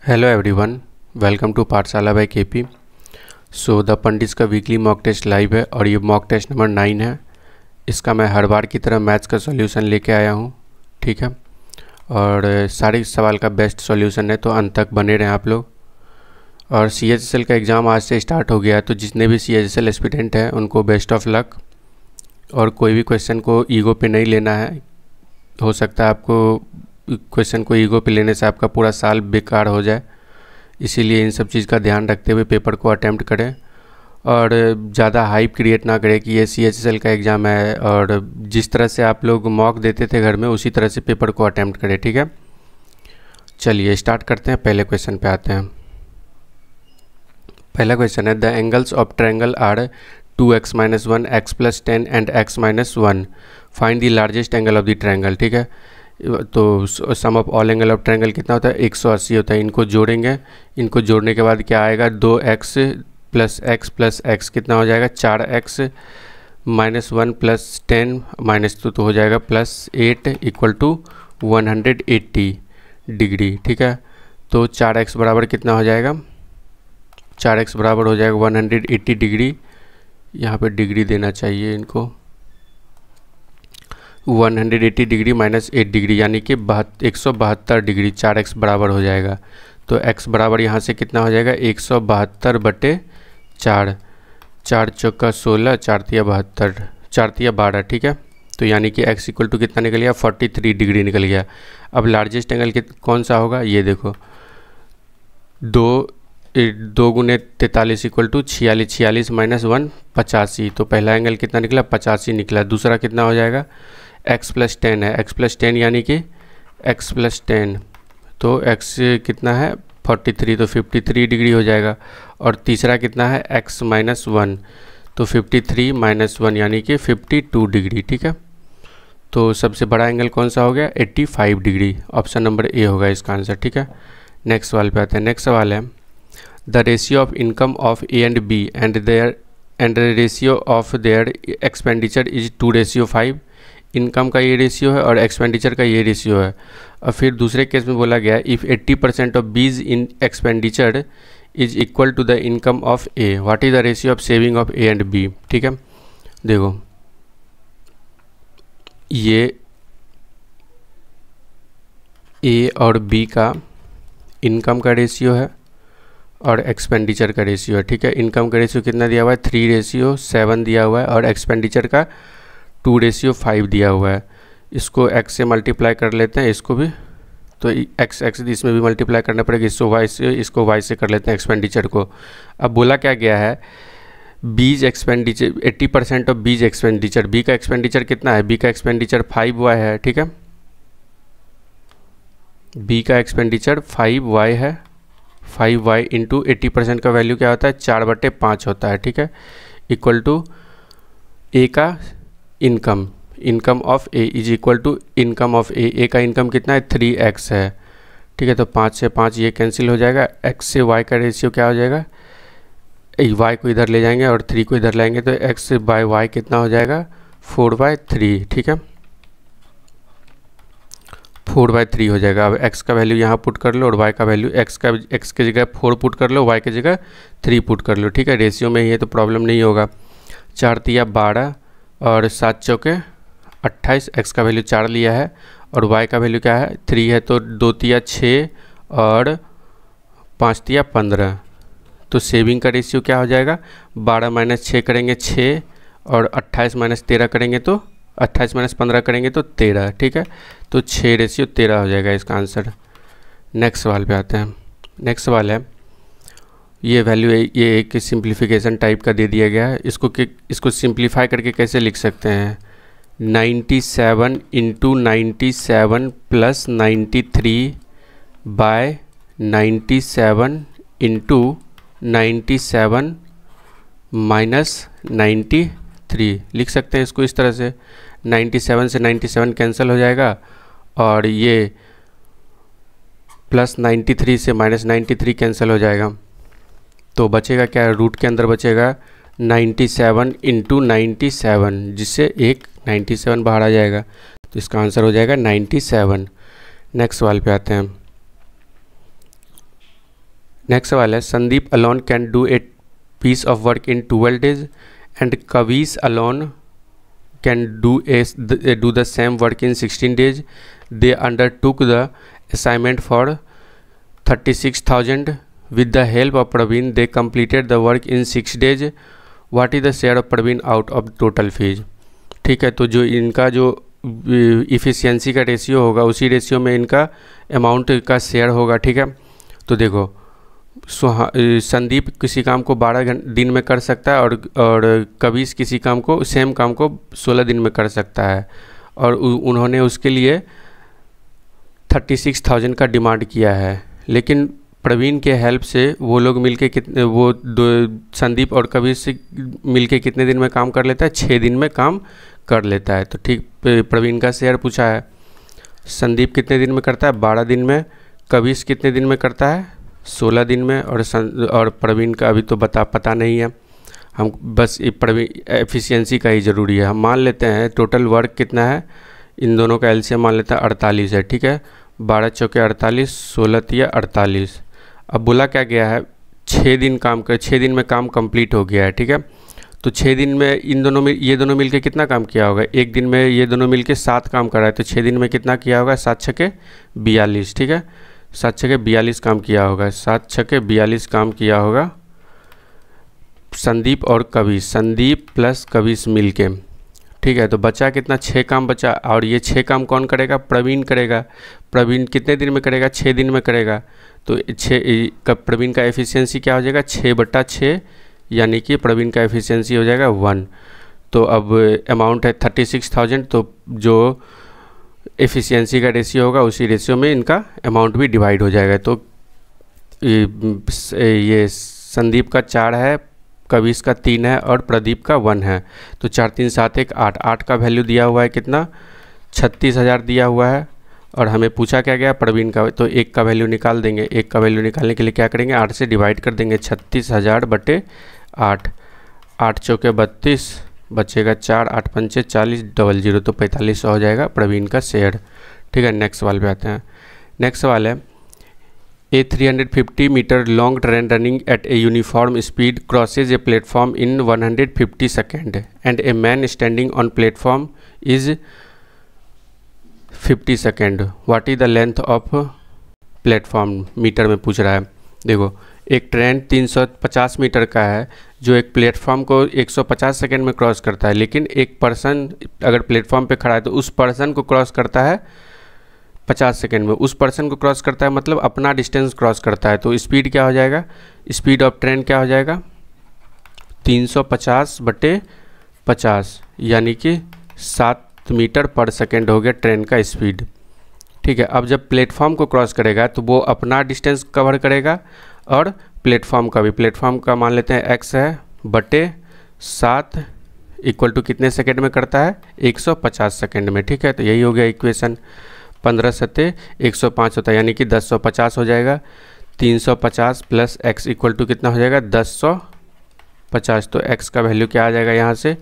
Hello everyone, welcome to पाठशाला bye KP. So the पंडित का weekly mock test live है और ये मॉक टेस्ट नंबर 9 है। इसका मैं हर बार की तरह मैथ्स का सॉल्यूशन लेके आया हूँ, ठीक है। और सारे सवाल का बेस्ट सॉल्यूशन है, तो अंत तक बने रहें आप लोग। और CHSL का एग्ज़ाम आज से स्टार्ट हो गया है, तो जितने भी CHSL एस्पिरेंट हैं उनको बेस्ट ऑफ लक। और कोई भी क्वेश्चन को ईगो पे नहीं लेना है। हो सकता है आपको क्वेश्चन को ईगो पे लेने से आपका पूरा साल बेकार हो जाए, इसीलिए इन सब चीज़ का ध्यान रखते हुए पेपर को अटेम्प्ट करें। और ज़्यादा हाइप क्रिएट ना करें कि ये CHSL का एग्ज़ाम है, और जिस तरह से आप लोग मॉक देते थे घर में उसी तरह से पेपर को अटेम्प्ट करें, ठीक है। चलिए स्टार्ट करते हैं, पहले क्वेश्चन पे आते हैं। पहला क्वेश्चन है, the angles of triangle are 2x - 1, x + 10 and x - 1। Find the largest angle of the triangle, ठीक है। तो sum of all angle of triangle कितना होता है? 180 होता है। इनको जोड़ेंगे, इनको जोड़ने के बाद क्या आएगा? 2x + x + x कितना हो जाएगा? 4x - 1 + 10 -2 तो हो जाएगा +8 = 180 डिग्री, ठीक है। तो 4x बराबर कितना हो जाएगा? 4x बराबर हो जाएगा 180 डिग्री। यहाँ पे डिग्री देना चाहिए इनको। 180 डिग्री -8 डिग्री यानी कि 172 डिग्री 4x बराबर हो जाएगा। तो x बराबर यहाँ से कितना हो जाएगा? 172/4। 4 चौका 16, 4 तिया 72, 4 तिया 12, ठीक है। तो यानी कि x = कितना निकल गया? 43 डिग्री निकल गया। अब लार्जेस्ट एंगल कौन सा होगा? ये देखो, 2 × 43 = 46, 46 - 1 85। तो पहला एंगल कितना निकला? 85 निकला। दूसरा कितना हो जाएगा? x + 10 है, x + 10 यानी कि x + 10, तो x कितना है? 43, तो 53 डिग्री हो जाएगा। और तीसरा कितना है? x - 1, तो 53 - 1 यानी कि 52 डिग्री, ठीक है। तो सबसे बड़ा एंगल कौन सा हो गया? 85 डिग्री। ऑप्शन नंबर ए होगा इसका आंसर, ठीक है। नेक्स्ट सवाल पे आते हैं। नेक्स्ट सवाल है, the ratio of income of A and B and the ratio of their expenditure is 2:5। Income का ये रेशियो है और एक्सपेंडिचर का ये रेशियो है। और फिर दूसरे केस में बोला गया, if 80% of B's in expenditure is equal to the income of A, what is the ratio of saving of A and B, ठीक है। देखो, ये A और B का इनकम का रेशियो है और एक्सपेंडिचर का रेशियो है, ठीक है। इनकम का रेशियो कितना दिया हुआ है? 3:7 दिया हुआ है, और एक्सपेंडिचर का 2:5 दिया हुआ है। इसको x से मल्टीप्लाई कर लेते हैं, इसको भी, तो x इसमें भी मल्टीप्लाई करना पड़ेगा। इसको y से कर लेते हैं एक्सपेंडिचर को। अब बोला क्या गया है? बीज एक्सपेंडिचर 80% ऑफ बीज एक्सपेंडिचर। बी का एक्सपेंडिचर कितना है? बी का एक्सपेंडिचर 5y है, ठीक है। बी का एक्सपेंडिचर 5y है। 5y × 80% का वैल्यू क्या होता है? 4/5 होता है, ठीक है। इक्वल टू ए का income of a is equal to income of a का इनकम कितना है? 3x है, ठीक है। तो 5 से 5 ये कैंसिल हो जाएगा। x से y का रेशियो क्या हो जाएगा? y को इधर ले जाएंगे और 3 को इधर लाएंगे, तो x/y कितना हो जाएगा? 4/3, ठीक है। 4/3 हो जाएगा। अब x का वैल्यू यहाँ पुट कर लो और y का वैल्यू x के जगह 4 पुट कर लो, y के जगह 3 पुट कर लो, ठीक है। रेशियो में ही है तो प्रॉब्लम नहीं होगा। 4 तिया 12 और 7 चौके 28। x का वैल्यू 4 लिया है और y का वैल्यू क्या है? 3 है, तो 2 तिया 6 और 5 तिया 15। तो सेविंग का रेशियो क्या हो जाएगा? 12 - 6 करेंगे 6, और 28 - 13 करेंगे तो 28 - 15 करेंगे तो 13, ठीक है। तो 6:13 हो जाएगा इसका आंसर। नेक्स्ट सवाल पे आते हैं। नेक्स्ट सवाल है, ये वैल्यू ये एक सिंप्लीफिकेशन टाइप का दे दिया गया है। इसको सिंप्लीफाई करके कैसे लिख सकते हैं? 97 × 97 + 93 / 97 × 97 - 93 लिख सकते हैं इसको इस तरह से। 97 से 97 कैंसिल हो जाएगा, और ये +93 से -93 कैंसिल हो जाएगा। तो बचेगा क्या? रूट के अंदर बचेगा 97 × 97, जिससे एक 97 बाहर आ जाएगा। तो इसका आंसर हो जाएगा 97। नेक्स्ट सवाल पे आते हैं। नेक्स्ट सवाल है Sandeep alone can do a piece of work in 12 days and Kavish alone can do the same work in 16 days. They undertook the assignment for 36,000. With the help of Praveen, they completed the work in 6 days. What is the share of Praveen out of total fees? ठीक है, तो जो इनका जो efficiency का ratio होगा उसी ratio में इनका अमाउंट का शेयर होगा. ठीक है, तो देखो संदीप किसी काम को 12 दिन में कर सकता है और कबीर किसी काम को सेम काम को 16 दिन में कर सकता है, और उन्होंने उसके लिए 36,000 का डिमांड किया है. लेकिन प्रवीण के हेल्प से वो लोग मिलके कितने संदीप और कबीर से मिलके कितने दिन में काम कर लेता है? 6 दिन में काम कर लेता है. तो ठीक, प्रवीण का शेयर पूछा है. संदीप कितने दिन में करता है? 12 दिन में. कबीर कितने दिन में करता है? 16 दिन में. और प्रवीण का अभी तो पता नहीं है, हम बस प्रवीण एफिशिएंसी का ही ज़रूरी है. हम मान लेते हैं टोटल वर्क कितना है, इन दोनों का एलसीएम मान लेते हैं 48 है. ठीक है, 12 चौके 48, 16 तिया 48. अब बोला क्या गया है? 6 दिन काम कर, 6 दिन में काम कंप्लीट हो गया है. ठीक है, तो 6 दिन में ये दोनों मिलके कितना काम किया होगा? एक दिन में ये दोनों मिलके 7 काम कर रहा है, तो 6 दिन में कितना किया होगा? 7 छके 42. ठीक है, 7 छके 42 काम किया होगा. 7 छके 42 काम किया होगा संदीप और कबीर, संदीप प्लस कबीर मिलके. ठीक है, तो बचा कितना? 6 काम बचा. और ये 6 काम कौन करेगा? प्रवीण करेगा. प्रवीण कितने दिन में करेगा? 6 दिन में करेगा. तो 6 प्रवीण का एफिशिएंसी क्या हो जाएगा? 6/6, यानी कि प्रवीण का एफिशिएंसी हो जाएगा 1. तो अब अमाउंट है 36,000, तो जो एफिशिएंसी का रेशियो होगा उसी रेशियो में इनका अमाउंट भी डिवाइड हो जाएगा. तो ये संदीप का 4 है, कबीर का 3 है और प्रदीप का 1 है. तो 4 3 7 1 8. 8 का वैल्यू दिया हुआ है कितना? 36,000 दिया हुआ है. और हमें पूछा क्या गया? प्रवीण का. तो 1 का वैल्यू निकाल देंगे. 1 का वैल्यू निकालने के लिए क्या करेंगे? 8 से डिवाइड कर देंगे. 36,000/8. 8 चौके 32, बचेगा 4. 8 पंचे 40, 00, तो 4500 हो जाएगा प्रवीण का शेयर. ठीक है, नेक्स्ट सवाल पे आते हैं. नेक्स्ट सवाल है A 350 meter long train running at a uniform speed crosses a platform in 150 seconds and a man standing on platform is 50 seconds. What is the length of platform? Metre में पूछ रहा है. देखो, एक ट्रेन 350 मीटर का है जो एक प्लेटफॉर्म को 150 सेकेंड में क्रॉस करता है, लेकिन एक पर्सन अगर प्लेटफॉर्म पे खड़ा है तो उस पर्सन को क्रॉस करता है 50 सेकेंड में. उस पर्सन को क्रॉस करता है मतलब अपना डिस्टेंस क्रॉस करता है. तो स्पीड क्या हो जाएगा? स्पीड ऑफ ट्रेन क्या हो जाएगा? 350/50, यानी कि 7 मीटर पर सेकेंड हो गया ट्रेन का स्पीड. ठीक है, अब जब प्लेटफॉर्म को क्रॉस करेगा तो वो अपना डिस्टेंस कवर करेगा और प्लेटफॉर्म का भी. प्लेटफॉर्म का मान लेते हैं x है बटे 7 इक्वल टू कितने सेकेंड में करता है? 150 सेकेंड में. ठीक है, तो यही हो गया इक्वेशन. 15 सत्ते 105 होता है, यानी कि 1050 हो जाएगा. 350 प्लस x इक्वल टू कितना हो जाएगा? 1050. तो x का वैल्यू क्या आ जाएगा? यहाँ से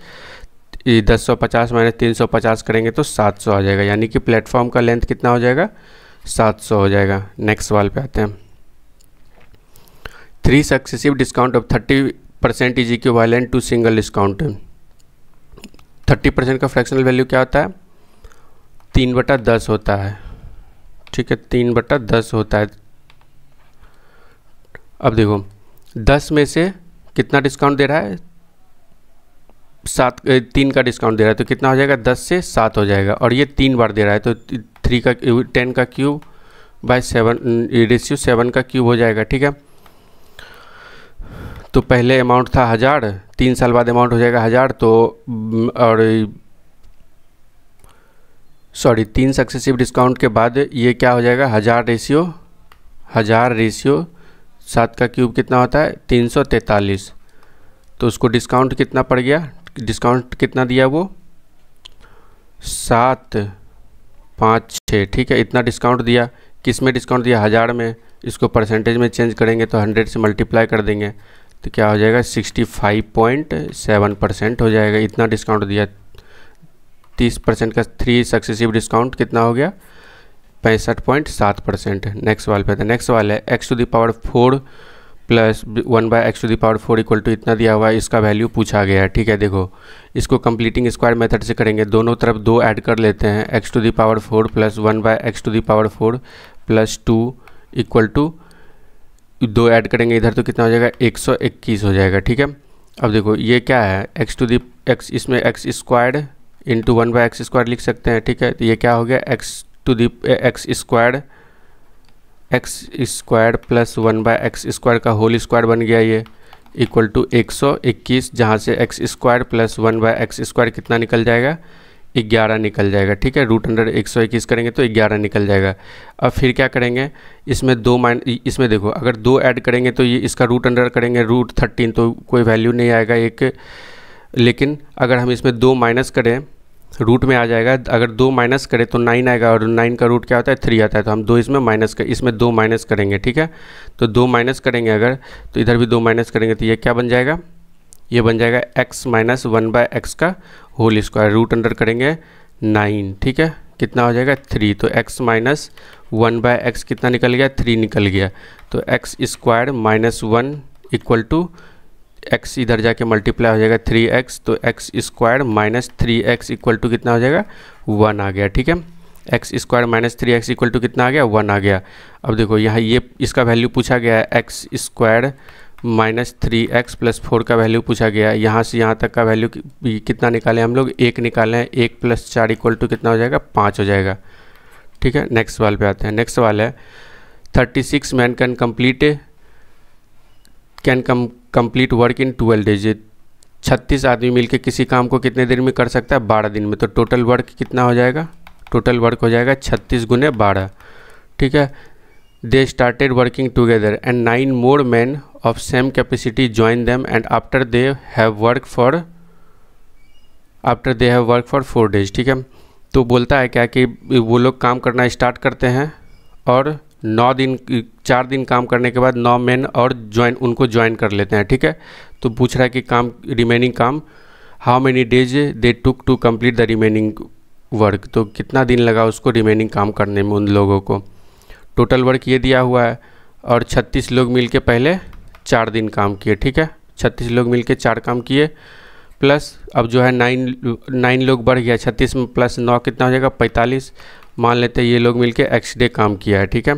1050 माइनस 350 करेंगे तो 700 आ जाएगा, यानी कि प्लेटफॉर्म का लेंथ कितना हो जाएगा? 700 हो जाएगा. नेक्स्ट सवाल पे आते हैं. 3 successive discount of 30% is equivalent to single discount. 30% का फ्रैक्शनल वैल्यू क्या होता है? 3/10 होता है. ठीक है, 3/10 होता है. अब देखो, 10 में से कितना डिस्काउंट दे रहा है? 3 का डिस्काउंट दे रहा है, तो कितना हो जाएगा? 10 से 7 हो जाएगा. और ये 3 बार दे रहा है, तो 10 का क्यूब बाय 7 रेशियो 7 का क्यूब हो जाएगा. ठीक है, तो पहले अमाउंट था 1000, 3 साल बाद अमाउंट हो जाएगा 1000. तो और 3 सक्सेसिव डिस्काउंट के बाद ये क्या हो जाएगा? 1000 रेशियो 7 का क्यूब कितना होता है? 343. तो उसको डिस्काउंट कितना पड़ गया? डिस्काउंट कितना दिया वो? 756. ठीक है, इतना डिस्काउंट दिया. किस में डिस्काउंट दिया? 1000 में. इसको परसेंटेज में चेंज करेंगे तो 100 से मल्टीप्लाई कर देंगे तो क्या हो जाएगा? 65.7% हो जाएगा. इतना डिस्काउंट दिया. 30% का 3 सक्सेसिव डिस्काउंट कितना हो गया? 65.7%. नेक्स्ट सवाल पे था. नेक्स्ट सवाल है x⁴ plus 1/x⁴ equal to इतना दिया हुआ है, इसका वैल्यू पूछा गया है। ठीक है, देखो इसको कंप्लीटिंग स्क्वायर मेथड से करेंगे, दोनों तरफ 2 ऐड कर लेते हैं, x⁴ plus 1/x⁴ plus 2 equal to 2 add करेंगे इधर तो कितना हो जाएगा 121 हो जाएगा। ठीक है, अब देखो ये क्या है x इसमें x² इंटू 1/x² लिख सकते हैं। ठीक है, तो ये क्या हो गया x² प्लस 1/x² का होल स्क्वायर बन गया ये इक्वल टू 121, जहाँ से x² प्लस 1/x² कितना निकल जाएगा 11 निकल जाएगा। ठीक है, √121 करेंगे तो 11 निकल जाएगा। अब फिर क्या करेंगे, इसमें इसमें देखो अगर 2 ऐड करेंगे तो ये इसका √अंडर करेंगे √13 तो कोई वैल्यू नहीं आएगा एक, लेकिन अगर हम इसमें 2 माइनस करें रूट में आ जाएगा, अगर 2 माइनस करें तो 9 आएगा और 9 का रूट क्या होता है 3 आता है, तो हम 2 इसमें 2 माइनस करेंगे। ठीक है, तो 2 माइनस करेंगे अगर, तो इधर भी 2 माइनस करेंगे तो ये क्या बन जाएगा, ये बन जाएगा x माइनस 1/x का होल स्क्वायर, √अंडर करेंगे 9। ठीक है, कितना हो जाएगा 3, तो x माइनस 1/x कितना निकल गया 3 निकल गया, तो x² minus 1 equal to x इधर जाके मल्टीप्लाई हो जाएगा 3x, तो x² minus 3x equal to कितना हो जाएगा 1 आ गया। ठीक है, x² minus 3x equal to कितना आ गया 1 आ गया। अब देखो यहाँ ये इसका वैल्यू पूछा गया है, x² माइनस 3x प्लस 4 का वैल्यू पूछा गया है, यहाँ से यहाँ तक का वैल्यू कितना निकाले हम लोग 1 निकाले हैं, 1 प्लस 4 इक्वल टू कितना हो जाएगा 5 हो जाएगा। ठीक है, नेक्स्ट सवाल पे आते हैं। नेक्स्ट सवाल है 36 man can complete work in 12 days. 36 आदमी मिलके किसी काम को कितने दिन में कर सकता है 12 दिन में, तो टोटल वर्क कितना हो जाएगा, टोटल वर्क हो जाएगा 36 × 12। ठीक है, they started working together and 9 more men of same capacity join them and after they have worked for 4 days। ठीक है, तो बोलता है क्या कि वो लोग काम करना स्टार्ट करते हैं और 4 दिन काम करने के बाद 9 मैन और उनको ज्वाइन कर लेते हैं। ठीक है, तो पूछ रहा है कि काम रिमेनिंग काम how many days they took to complete the remaining work, तो कितना दिन लगा उसको रिमेनिंग काम करने में उन लोगों को। टोटल वर्क ये दिया हुआ है और 36 लोग मिलके पहले 4 दिन काम किए। ठीक है, 36 लोग मिलके 4 काम किए, प्लस अब जो है 9 लोग बढ़ गया, 36 में प्लस 9 कितना हो जाएगा 45, मान लेते हैं ये लोग मिलके x डे काम किया है। ठीक है,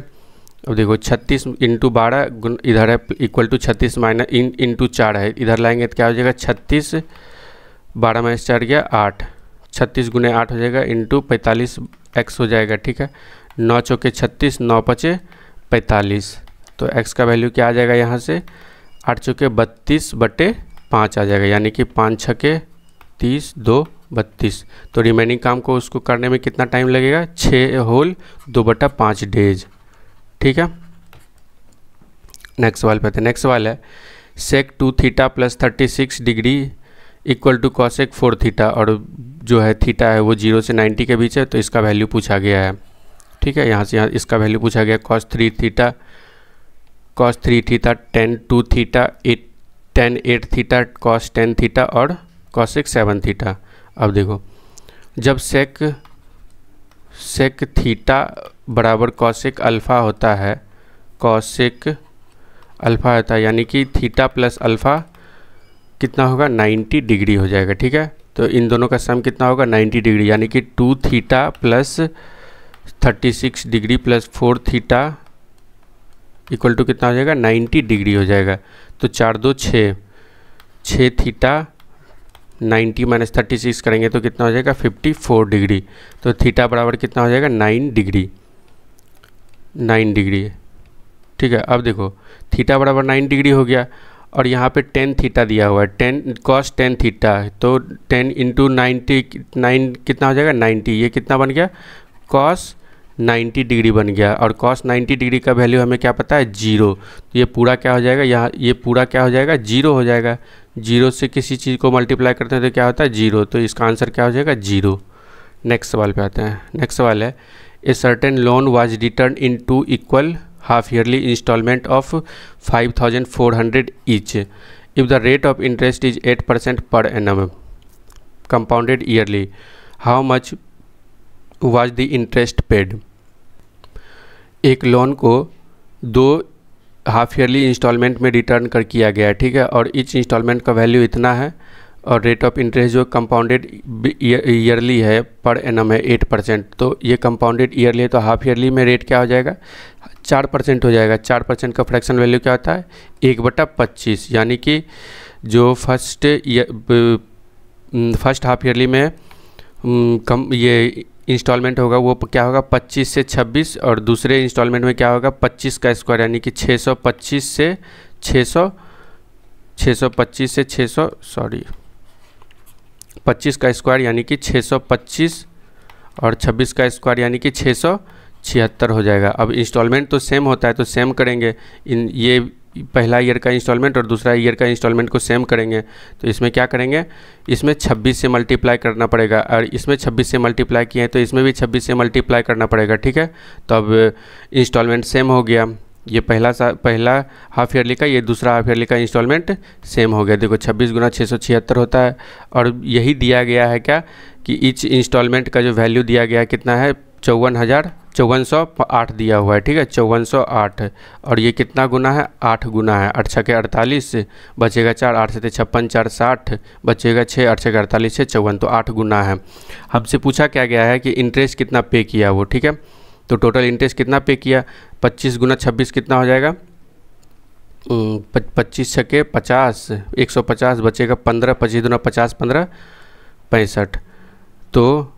अब देखो 36 × 12 इधर है इक्वल टू 36 माइनस इंटू 4 है, इधर लाएंगे तो क्या हो जाएगा 36, 12 में 4 गया 8, 36 × 8 हो जाएगा इंटू 45 x हो जाएगा। ठीक है, 9 चौके 36, 9 पचे 45, तो x का वैल्यू क्या आ जाएगा यहाँ से 8 चौके 32/5 आ जाएगा, यानी कि 5 छके 30, 2 32। तो रिमेनिंग काम को उसको करने में कितना टाइम लगेगा 6 होल 2/5 डेज। ठीक है, नेक्स्ट सवाल पे आते हैं। नेक्स्ट सवाल है sec 2θ plus 36 degree equal to cosec 4θ, और जो है थीटा है वो 0 से 90 के बीच है, तो इसका वैल्यू पूछा गया है। ठीक है, यहाँ से यहाँ इसका वैल्यू पूछा गया cos 3θ tan 2θ tan 8θ cos 10θ और cosec 7θ। अब देखो जब sec थीटा बराबर cosec अल्फ़ा होता है, cosec अल्फ़ा होता है, यानी कि थीटा प्लस अल्फ़ा कितना होगा 90 डिग्री हो जाएगा। ठीक है, तो इन दोनों का सम कितना होगा 90 डिग्री, यानी कि 2θ plus 36 degree plus 4θ equal to कितना हो जाएगा 90 डिग्री हो जाएगा। तो 4 2 6 6θ 90 माइनस 36 करेंगे तो कितना हो जाएगा 54 डिग्री, तो थीटा बराबर कितना हो जाएगा 9 डिग्री। ठीक है, अब देखो थीटा बराबर 9 डिग्री हो गया और यहाँ पे 10θ दिया हुआ है, 10 cos 10θ, तो 10 इंटू 90 9 कितना हो जाएगा 90, ये कितना बन गया cos 90 डिग्री बन गया, और cos 90 डिग्री का वैल्यू हमें क्या पता है 0, तो ये पूरा क्या हो जाएगा, यहाँ ये पूरा क्या हो जाएगा 0 हो जाएगा। 0 से किसी चीज़ को मल्टीप्लाई करते हैं तो क्या होता है 0, तो इसका आंसर क्या हो जाएगा 0। नेक्स्ट सवाल पे आते हैं। नेक्स्ट सवाल है a certain loan was return in 2 equal half yearly instalment of 5400 each if the rate of interest is 8% per annum compounded yearly, how much was the interest paid. एक लोन को 2 half yearly instalment में return कर किया गया है, ठीक है। और ईच इंस्टॉलमेंट का वैल्यू इतना है और रेट ऑफ इंटरेस्ट जो कंपाउंडेड ईयरली है पर एनम है 8%। तो ये कंपाउंडेड ईयरली है तो हाफ ईयरली में रेट क्या हो जाएगा 4% हो जाएगा। 4% का फ्रैक्शन वैल्यू क्या होता है 1/25, यानी कि जो फर्स्ट हाफ ईयरली में ये इंस्टॉलमेंट होगा वो क्या होगा 25 से 26, और दूसरे इंस्टॉलमेंट में क्या होगा 25 का स्क्वायर यानी कि 625 से 25 का स्क्वायर यानी कि 625 और 26 का स्क्वायर यानी कि 676 हो जाएगा। अब इंस्टॉलमेंट तो सेम होता है तो सेम करेंगे, इन ये पहला ईयर का इंस्टॉलमेंट और दूसरा ईयर का इंस्टॉलमेंट को सेम करेंगे। तो इसमें क्या करेंगे, इसमें 26 से मल्टीप्लाई करना पड़ेगा, और इसमें 26 से मल्टीप्लाई किए हैं तो इसमें भी 26 से मल्टीप्लाई करना पड़ेगा, ठीक है। तो अब इंस्टॉलमेंट सेम हो गया, ये पहला हाफ ईयरली का, ये दूसरा हाफ ईयरली का इंस्टॉलमेंट सेम हो गया। देखो 26 गुना 676 होता है, और यही दिया गया है क्या कि ईच इंस्टॉलमेंट का जो वैल्यू दिया गया है कितना है 5408 दिया हुआ है, ठीक है 5408। और ये कितना गुना है 8 गुना है, 8 छके 48 बचेगा 4, 8 से 56, 4 60 बचेगा 6, 8 छके 48 से 54, तो 8 गुना है। हमसे पूछा क्या गया है कि इंटरेस्ट कितना पे किया वो, ठीक है। तो टोटल इंटरेस्ट कितना पे किया 25 गुना 26 कितना हो जाएगा 25 छके 50 150 बचेगा 15, 25 गुना 50 15 65। तो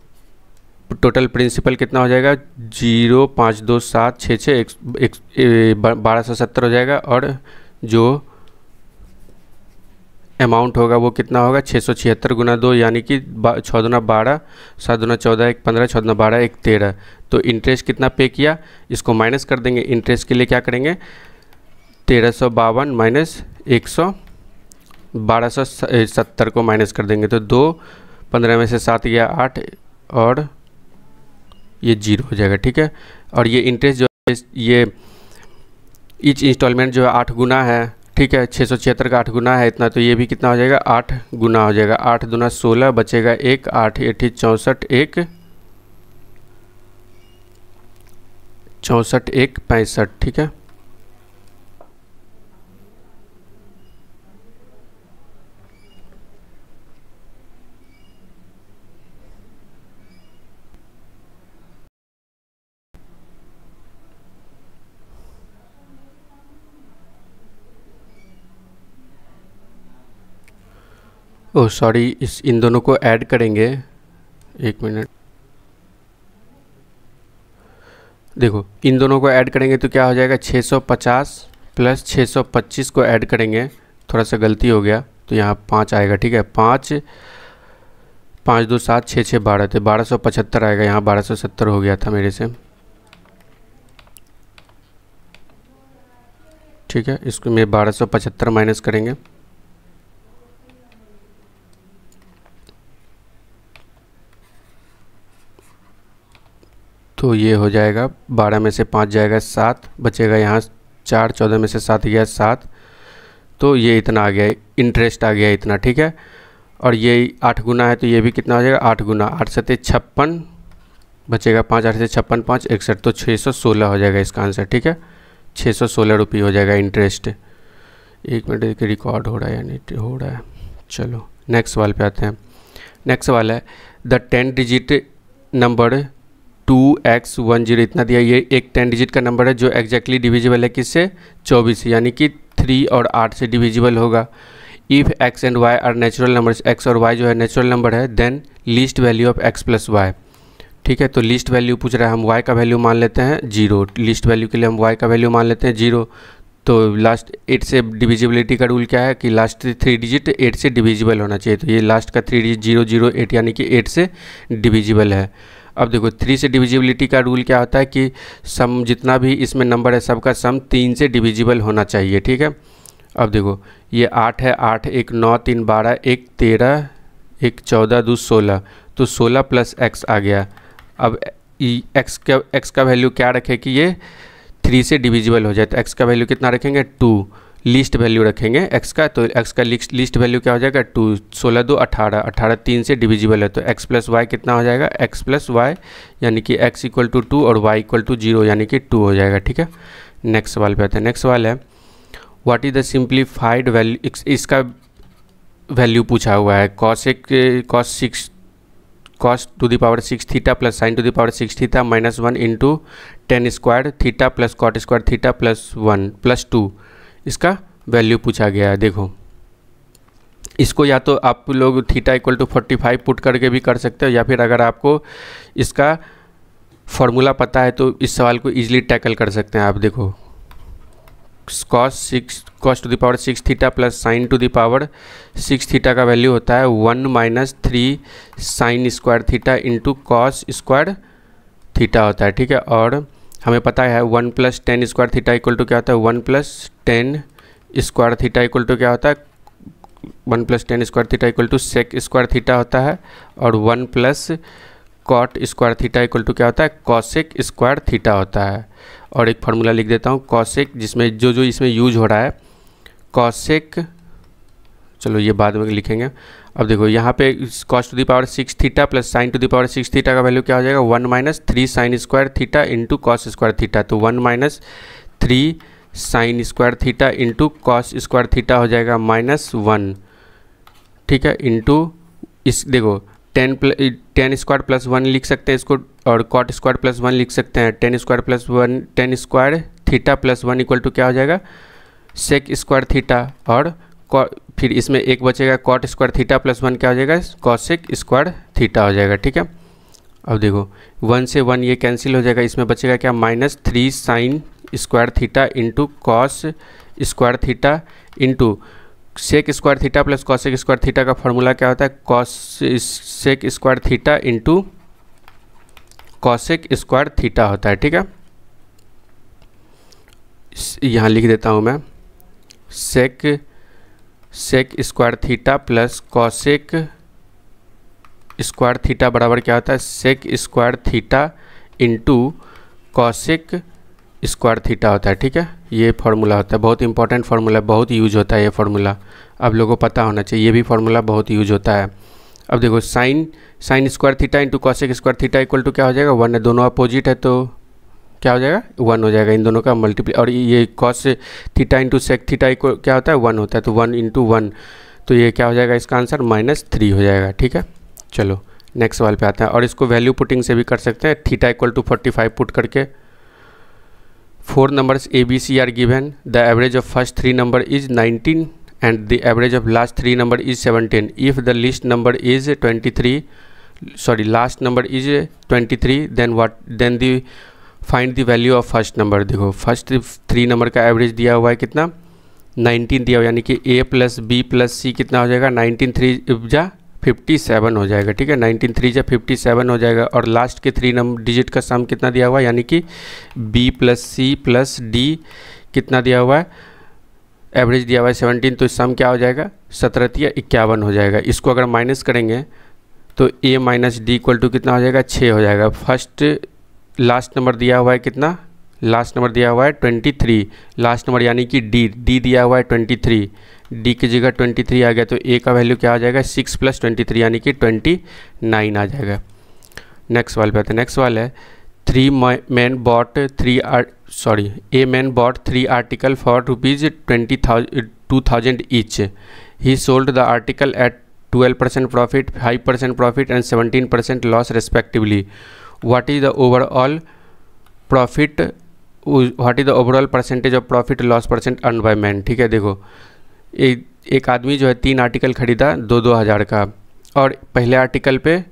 टोटल प्रिंसिपल कितना हो जाएगा 05276 1270 हो जाएगा, और जो अमाउंट होगा वो कितना होगा 676 गुना 2 यानी कि 6 दूना 12, 7 दूना 14, 1 15, 6 दूना 12, 1 13। तो इंटरेस्ट कितना पे किया इसको माइनस कर देंगे। इंटरेस्ट के लिए क्या करेंगे 1352 माइनस 1270 को माइनस कर देंगे, तो 2 15 में से 7 गया 8 और ये 0 हो जाएगा, ठीक है। और ये इंटरेस्ट जो है ये ईच इंस्टॉलमेंट जो है 8 गुना है, ठीक है 676 का 8 गुना है इतना, तो ये भी कितना हो जाएगा 8 गुना हो जाएगा। 8 दूना 16 बचेगा 1, 8 8 64, 1 64 1 65, ठीक है। ओह सॉरी, इन दोनों को ऐड करेंगे, 1 मिनट। देखो इन दोनों को ऐड करेंगे तो क्या हो जाएगा 650 प्लस 625 को ऐड करेंगे, थोड़ा सा गलती हो गया तो यहाँ 5 आएगा, ठीक है। 5 5 2 7 6 6 12 थे 1275 आएगा, यहाँ 1270 हो गया था मेरे से, ठीक है। इसको में 1275 माइनस करेंगे तो ये हो जाएगा 12 में से 5 जाएगा 7 बचेगा, यहाँ 4, 14 में से 7 गया 7, तो ये इतना आ गया, इंटरेस्ट आ गया इतना, ठीक है। और ये 8 गुना है तो ये भी कितना हो जाएगा 8 गुना, 8 7 56 बचेगा 5, 8 से 56 5 61, तो 616 हो जाएगा इसका आंसर, ठीक है। 616 रुपये हो जाएगा इंटरेस्ट। 1 मिनट के रिकॉर्ड हो रहा है या नहीं हो रहा है। चलो नेक्स्ट सवाल पे आते हैं। नेक्स्ट सवाल है द 10 डिजिट नंबर 2x10 इतना दिया, ये एक 10 डिजिट का नंबर है जो एग्जैक्टली डिविजिबल है किससे 24, यानी कि 3 और 8 से डिविजिबल होगा। If x and y are natural numbers, x और y जो है नेचुरल नंबर है, then least value of x plus y, ठीक है। तो लीस्ट वैल्यू पूछ रहा है, हम y का वैल्यू मान लेते हैं 0, लीस्ट वैल्यू के लिए हम y का वैल्यू मान लेते हैं 0। तो लास्ट 8 से डिविजिबिलिटी का रूल क्या है कि लास्ट 3 डिजिट 8 से डिविजिबल होना चाहिए, तो ये लास्ट का 3 डिजिट 0 0 8 यानी कि 8 से डिविजिबल है। अब देखो 3 से डिविजिबिलिटी का रूल क्या होता है कि सम जितना भी इसमें नंबर है सबका सम 3 से डिविजिबल होना चाहिए, ठीक है। अब देखो ये 8 है, 8 1 9 3 12 1 13 1 14 2 16, तो 16 प्लस x आ गया। अब x का वैल्यू क्या रखे कि ये 3 से डिविजिबल हो जाए, तो x का वैल्यू कितना रखेंगे 2, लीस्ट वैल्यू रखेंगे x का, तो x का लीस्ट वैल्यू क्या हो जाएगा 2, 16 2 18, 18 3 से डिविजिबल है, तो x प्लस वाई कितना हो जाएगा x प्लस वाई यानी कि x इक्वल टू 2 और y इक्वल टू 0 यानी कि 2 हो जाएगा, ठीक है। नेक्स्ट सवाल पे आते हैं। नेक्स्ट सवाल है what is the simplified value, इसका वैल्यू पूछा हुआ है। Cos to the power 6 theta plus sine to the power 6 theta minus 1 into tan square theta plus cot square theta plus 1 plus 2, इसका वैल्यू पूछा गया है। देखो इसको या तो आप लोग थीटा इक्वल टू 45 पुट करके भी कर सकते हो, या फिर अगर आपको इसका फॉर्मूला पता है तो इस सवाल को ईजिली टैकल कर सकते हैं आप। देखो cos to the power 6 theta plus sine to the power 6 theta का वैल्यू होता है 1 minus 3 sine square theta into cos square theta होता है, ठीक है। और हमें पता है 1 plus 10 square theta equal to क्या होता है, 1 plus 10 square theta equal to क्या होता है, 1 plus 10 square theta equal to sec square theta होता है। और 1 plus cot square theta equal to क्या होता है, कॉसेक स्क्वायर थीटा होता है। और एक फार्मूला लिख देता हूँ कॉसेक, जिसमें जो इसमें यूज हो रहा है कॉसेक, चलो ये बाद में लिखेंगे। अब देखो यहाँ पे cos to the power 6 theta plus sine to the power 6 theta का वैल्यू क्या हो जाएगा, 1 minus 3 sine square theta into cos square theta. तो 1 minus 3 sine square theta into cos square theta हो जाएगा -1, ठीक है, इंटू इस देखो 10 स्क्वायर प्लस 1 लिख सकते हैं इसको, और कॉट स्क्वायर प्लस 1 लिख सकते हैं। 10 square plus 1 10 square theta plus 1 equal to क्या हो जाएगा, सेक स्क्वायर थीटा। और फिर इसमें एक बचेगा कॉट स्क्वायर थीटा प्लस 1 क्या हो जाएगा, कॉसेक स्क्वायर थीटा हो जाएगा, ठीक है। अब देखो 1 से 1 ये कैंसिल हो जाएगा, इसमें बचेगा क्या, -3 sine square theta into cos square theta into sec square theta plus cosec square theta का फॉर्मूला क्या होता है, cosec square theta into cosec square theta होता है, ठीक है। यहाँ लिख देता हूँ मैं sec square theta plus cosec square theta बराबर क्या होता है, sec square theta into cosec square theta होता है, ठीक है। ये फार्मूला होता है, बहुत इंपॉर्टेंट फार्मूला, बहुत यूज होता है ये फार्मूला, आप लोगों को पता होना चाहिए। ये भी फार्मूला बहुत यूज होता है। अब देखो sine square theta into cosec square theta equal to क्या हो जाएगा, 1 है, दोनों अपोजिट है तो क्या हो जाएगा, 1 हो जाएगा, इन दोनों का मल्टीप्लाई। और ये cos theta into sec theta equal क्या होता है, 1 होता है, तो 1 इंटू 1, तो ये क्या हो जाएगा, इसका आंसर -3 हो जाएगा, ठीक है। चलो नेक्स्ट सवाल पे आते हैं, और इसको वैल्यू पुटिंग से भी कर सकते हैं। थीटा इक्वल टू 45 पुट करके 4 numbers ABC are given. The average of first 3 number is 19 and the average of last 3 number is 17. If the last number is 23, then the find the value of first number. देखो first 3 number का average दिया हुआ है कितना, 19 दिया हुआ, यानी कि A plus B plus C कितना हो जाएगा, 19 3 जा 57 हो जाएगा, ठीक है। 19 3 जा 57 हो जाएगा। और लास्ट के 3 नंबर डिजिट का सम कितना दिया हुआ है, यानी कि B plus C plus D कितना दिया हुआ है, एवरेज दिया हुआ है 17, तो सम क्या हो जाएगा, 17 51 हो जाएगा। इसको अगर माइनस करेंगे तो A minus D equal to कितना हो जाएगा, 6 हो जाएगा। फर्स्ट लास्ट नंबर दिया हुआ है कितना, लास्ट नंबर दिया हुआ है 23, लास्ट नंबर यानी कि D दिया हुआ है 23, D की जगह 23 आ गया, तो A का वैल्यू क्या आ जाएगा, 6 प्लस 23 यानी कि 29 आ जाएगा। नेक्स्ट सवाल पे आते हैं। नेक्स्ट सवाल है A man bought 3 article for ₹2,000 each. He sold the article at 12% profit, 5% profit and 17% loss respectively. What is the overall profit? What is the overall percentage of profit loss percent earned by man? ठीक है, देखो एक आदमी जो है 3 article खरीदा 2,000 का, और पहले आर्टिकल पे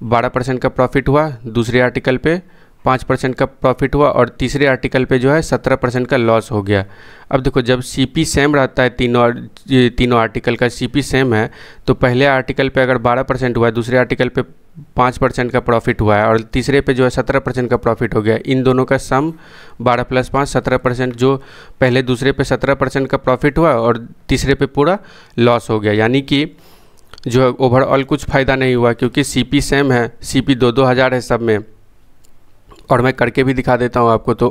12% का प्रॉफिट हुआ, दूसरे आर्टिकल पे 5% का प्रॉफिट हुआ, और तीसरे आर्टिकल पे जो है 17% का लॉस हो गया। अब देखो जब सीपी सेम रहता है, तीनों आर्टिकल का सीपी सेम है, तो पहले आर्टिकल पे अगर 12% हुआ है, दूसरे आर्टिकल पे 5% का प्रॉफिट हुआ है, और तीसरे पे जो है 17% का प्रॉफिट हो गया। इन दोनों का सम 12 + 5 17%, जो पहले दूसरे पे 17% का प्रॉफिट हुआ और तीसरे पे पूरा लॉस हो गया, यानी कि जो है ओवरऑल कुछ फ़ायदा नहीं हुआ, क्योंकि सीपी सेम है, सीपी 2-2 है सब में। और मैं करके भी दिखा देता हूँ आपको, तो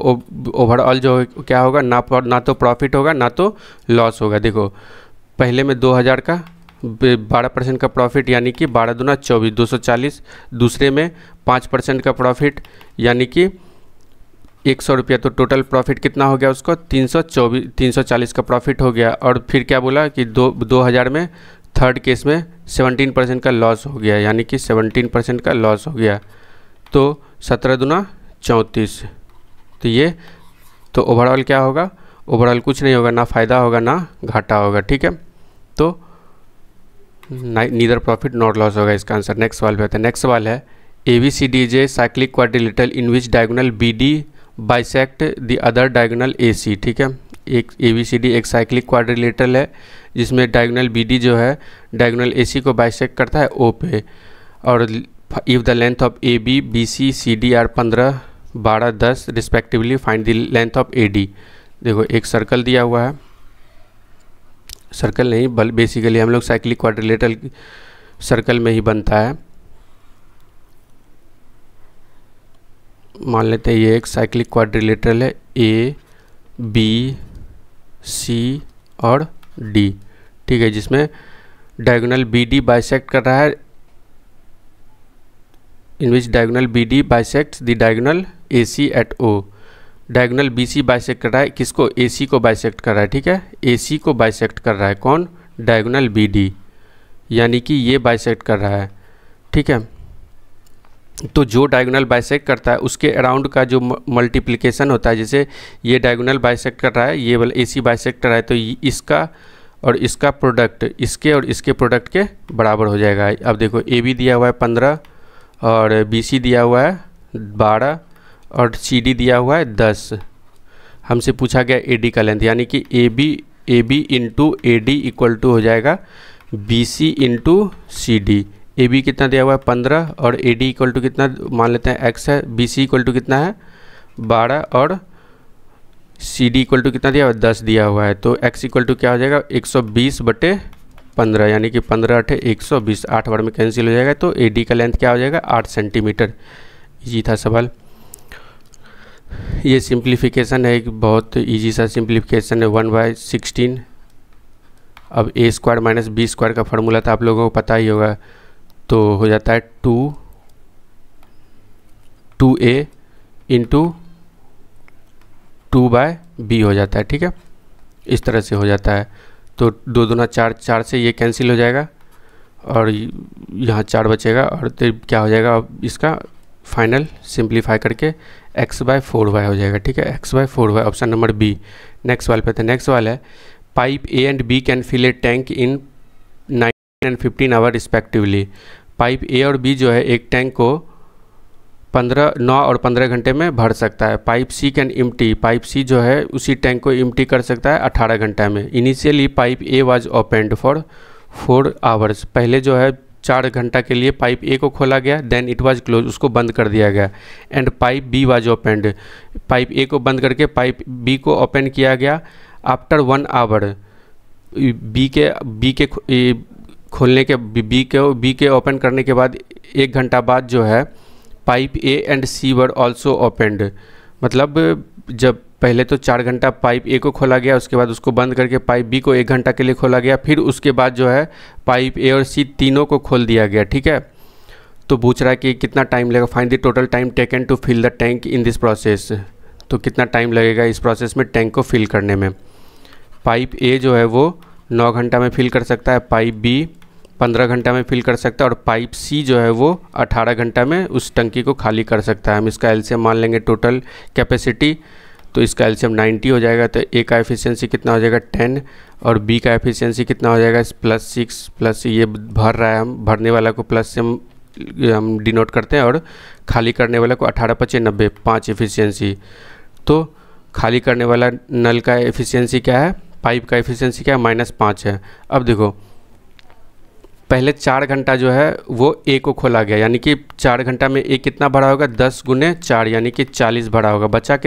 ओवरऑल जो क्या होगा, ना तो प्रॉफिट होगा ना तो लॉस होगा। देखो पहले में 2000 का 12% का प्रॉफिट, यानी कि 12 दूना 24 240, दूसरे में 5% का प्रॉफिट यानी कि 100 रुपया, तो टोटल प्रॉफिट कितना हो गया उसको 340 का प्रॉफिट हो गया। और फिर क्या बोला कि 2000 में थर्ड केस में 17% का लॉस हो गया, यानी कि 17% का लॉस हो गया। तो 17 दूना 34, तो ये तो ओवरऑल क्या होगा, ओवरऑल कुछ नहीं होगा, ना फ़ायदा होगा ना घाटा होगा, ठीक है। तो नीदर प्रॉफिट नॉट लॉस होगा इसका आंसर। नेक्स्ट सवाल पे आते हैं। नेक्स्ट सवाल है ABCD is a cyclic quadrilateral in which diagonal BD bisect the other diagonal AC, ठीक है। एक ABCD एक साइक्लिक क्वाड्रिलेटरल है जिसमें डायगोनल BD जो है डायगोनल AC को बाइसेक्ट करता है O पे, और if the length of AB BC CD are 15 12 10 respectively find the length of AD। देखो एक सर्कल दिया हुआ है, सर्कल नहीं बेसिकली हम लोग साइक्लिक क्वाड्रिलेटरल सर्कल में ही बनता है। मान लेते हैं ये एक साइक्लिक क्वाड्रिलेटरल है A B C और D, ठीक है, जिसमें डायगोनल BD बाइसेक्ट कर रहा है, in which diagonal BD bisects the diagonal AC at O। Diagonal BC bisect कर रहा है किसको, AC को बाइसेक्ट कर रहा है, ठीक है। AC को बाइसेक्ट कर रहा है कौन, डायगोनल BD, यानी कि ये बाइसेक्ट कर रहा है, ठीक है। तो जो डायगोनल बाइसेक्ट करता है उसके अराउंड का जो मल्टीप्लिकेशन होता है, जैसे ये डायगोनल बाइसेक्ट कर रहा है, ये वाला AC बाइसेक्ट कर रहा है, तो इसका और इसका प्रोडक्ट इसके और इसके प्रोडक्ट के बराबर हो जाएगा। अब देखो AB दिया हुआ है 15 और BC दिया हुआ है 12 और CD दिया हुआ है 10। हमसे पूछा गया AD का लेंथ, यानी कि AB into AD equal to हो जाएगा BC इंटू CD। AB कितना दिया हुआ है 15 और AD इक्वल टू कितना मान लेते हैं x है, BC इक्वल टू कितना है 12 और CD इक्वल टू कितना दिया हुआ है 10 दिया हुआ है। तो x इक्वल टू क्या हो जाएगा 120/15, यानी कि 15 8 120, 8 बार में कैंसिल हो जाएगा। तो AD का लेंथ क्या हो जाएगा 8 सेंटीमीटर। इजी था सवाल, ये सिंप्लीफिकेशन है, एक बहुत इजी सा सिंप्लीफिकेशन है 1/16। अब A² माइनस B² का फार्मूला था आप लोगों को पता ही होगा, तो हो जाता है 2A इंटू 2/B हो जाता है, ठीक है, इस तरह से हो जाता है। तो 2 दूना 4, 4 से ये कैंसिल हो जाएगा और यहाँ 4 बचेगा, और तो क्या हो जाएगा इसका फाइनल सिंप्लीफाई करके x/4y हो जाएगा, ठीक है, x/4y, option number B। Next सवाल पे थे। नेक्स्ट सवाल है pipe A and B can fill a tank in 9 and 15 hour respectively. Pipe A और B जो है एक टैंक को 9 और 15 घंटे में भर सकता है। Pipe C can empty, pipe C जो है उसी टैंक को इम्प्टी कर सकता है 18 घंटा में। Initially pipe A was opened for 4 hours, पहले जो है 4 घंटा के लिए पाइप A को खोला गया, देन इट वाज क्लोज, उसको बंद कर दिया गया। And pipe B was opened, pipe A को बंद करके पाइप B को ओपन किया गया आफ्टर 1 आवर। B के खोलने के B के ओपन करने के बाद 1 घंटा बाद जो है pipe A and C were also opened, मतलब जब पहले तो 4 घंटा पाइप A को खोला गया, उसके बाद उसको बंद करके पाइप B को 1 घंटा के लिए खोला गया, फिर उसके बाद जो है पाइप A और C तीनों को खोल दिया गया, ठीक है। तो पूछ रहा है कि कितना टाइम लगेगा, find the total time taken to fill the tank in this process. तो कितना टाइम लगेगा इस प्रोसेस में टैंक को फिल करने में। पाइप A जो है वो 9 घंटा में फिल कर सकता है, पाइप B 15 घंटा में फिल कर सकता है, और पाइप C जो है वो 18 घंटा में उस टंकी को खाली कर सकता है। हम इसका एलसीएम मान लेंगे टोटल कैपेसिटी, तो इसका एलसीएम 90 हो जाएगा। तो A का एफिशिएंसी कितना हो जाएगा 10 और B का एफिशिएंसी कितना हो जाएगा +6, प्लस ये भर रहा है, हम भरने वाला को प्लस से हम डिनोट करते हैं, और खाली करने वाला को 18 × 5 = 90, 5 एफिशिएंसी। तो खाली करने वाला नल का एफिशिएंसी क्या है, पाइप का एफिशिएंसी क्या है -5 है। अब देखो पहले 4 घंटा जो है वो A को खोला गया, यानी कि 4 घंटा में A कितना भरा होगा 10 × 4 यानी कि 40 भरा होगा। बचा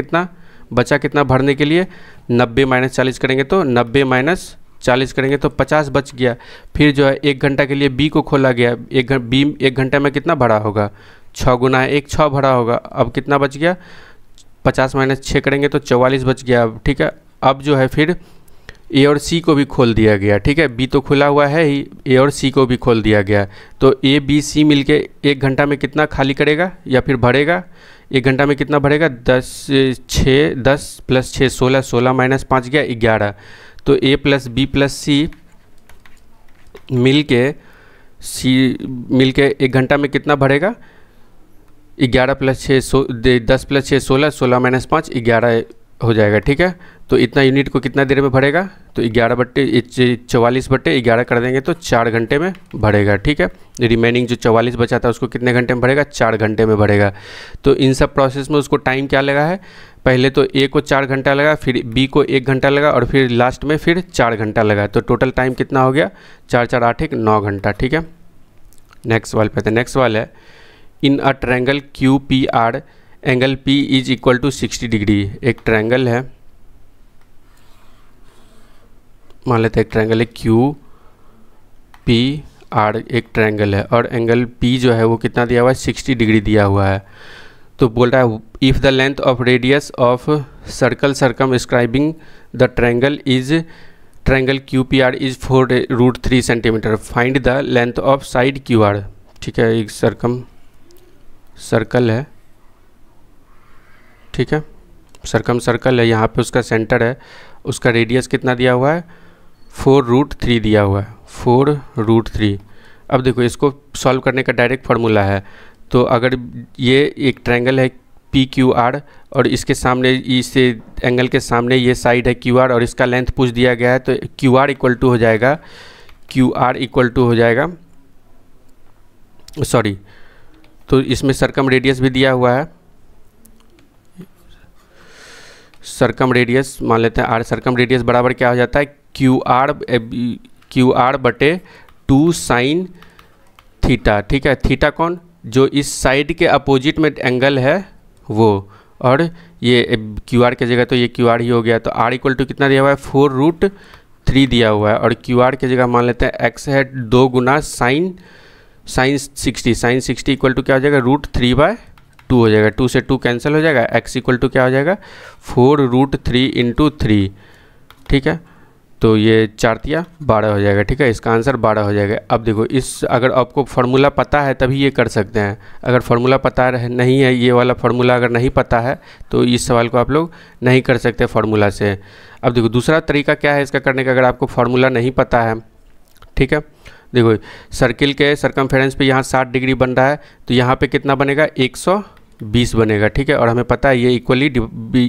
कितना भरने के लिए 90 - 40 करेंगे तो 90 - 40 करेंगे तो 50 बच गया। फिर जो है 1 घंटा के लिए B को खोला गया, एक घंटा में कितना भरा होगा 6 × 1 6 भरा होगा। अब कितना बच गया 50 - 6 करेंगे तो 44 बच गया, ठीक है। अब जो है फिर A और C को भी खोल दिया गया, ठीक है, B तो खुला हुआ है ही, A और C को भी खोल दिया गया। तो A B C मिलके 1 घंटा में कितना खाली करेगा या फिर भरेगा 1 घंटा में कितना बढ़ेगा, 10 प्लस 6 16, 16 माइनस 5 गया 11। तो ए प्लस बी प्लस सी मिल के 1 घंटा में कितना बढ़ेगा, 11 प्लस 6 10 प्लस 6 16, 16 माइनस 5 11 हो जाएगा। ठीक है, तो इतना यूनिट को कितना देर में भरेगा, तो 44/11 कर देंगे तो 4 घंटे में भरेगा। ठीक है, रिमेनिंग जो 44 बचा था उसको कितने घंटे में भरेगा, 4 घंटे में भरेगा। तो इन सब प्रोसेस में उसको टाइम क्या लगा है, पहले तो ए को 4 घंटा लगा, फिर बी को 1 घंटा लगा और फिर लास्ट में फिर 4 घंटा लगा। तो टोटल टाइम कितना हो गया, 4 4 8 1 9 घंटा। ठीक है, नेक्स्ट सवाल पे आते हैं। नेक्स्ट सवाल है, in a triangle q p r angle P is equal to 60 degree. एक ट्रायंगल है, मान लेते हैं एक ट्रायंगल है क्यू पी आर, एक ट्रायंगल है और एंगल P जो है वो कितना दिया हुआ है, 60 डिग्री दिया हुआ है। तो बोल रहा है if the length of radius of circle circumscribing the triangle q p are is 4√3 centimetre, find the length of side Q R. ठीक है, एक सर्कल है, ठीक है, सर्कल है, यहाँ पे उसका सेंटर है, उसका रेडियस कितना दिया हुआ है, 4√3 दिया हुआ है, 4√3। अब देखो इसको सॉल्व करने का डायरेक्ट फार्मूला है। तो अगर ये एक ट्रायंगल है पी क्यू आर और इसके सामने, इस एंगल के सामने ये साइड है क्यू आर और इसका लेंथ पूछ दिया गया है, तो क्यू आर इक्वल टू हो जाएगा सॉरी, तो इसमें सर्कम रेडियस भी दिया हुआ है, सर्कम रेडियस मान लेते हैं आर। सर्कम रेडियस बराबर क्या हो जाता है, क्यू आर बटे 2 साइन थीटा। ठीक है, थीटा कौन, जो इस साइड के अपोजिट में एंगल है वो, और ये क्यू आर की जगह तो ये क्यू आर ही हो गया। तो आर इक्वल टू कितना दिया हुआ है, 4√3 दिया हुआ है और क्यू आर की जगह मान लेते हैं एक्स है 2 गुना साइन 60 इक्वल टू क्या हो जाएगा, √3/2 हो जाएगा। 2 से 2 कैंसिल हो जाएगा, x इक्वल टू क्या हो जाएगा, 4√3 × 3। ठीक है, तो ये 4 तिया 12 हो जाएगा। ठीक है, इसका आंसर 12 हो जाएगा। अब देखो अगर आपको फार्मूला पता है तभी ये कर सकते हैं, अगर फार्मूला पता नहीं है, ये वाला फार्मूला अगर नहीं पता है तो इस सवाल को आप लोग नहीं कर सकते फार्मूला से। अब देखो दूसरा तरीका क्या है इसका करने का, अगर आपको फार्मूला नहीं पता है। ठीक है, देखो सर्किल के सर्कमफेरेंस पे यहाँ 60 डिग्री बन रहा है, तो यहाँ पे कितना बनेगा, 120 बनेगा। ठीक है, और हमें पता है ये इक्वली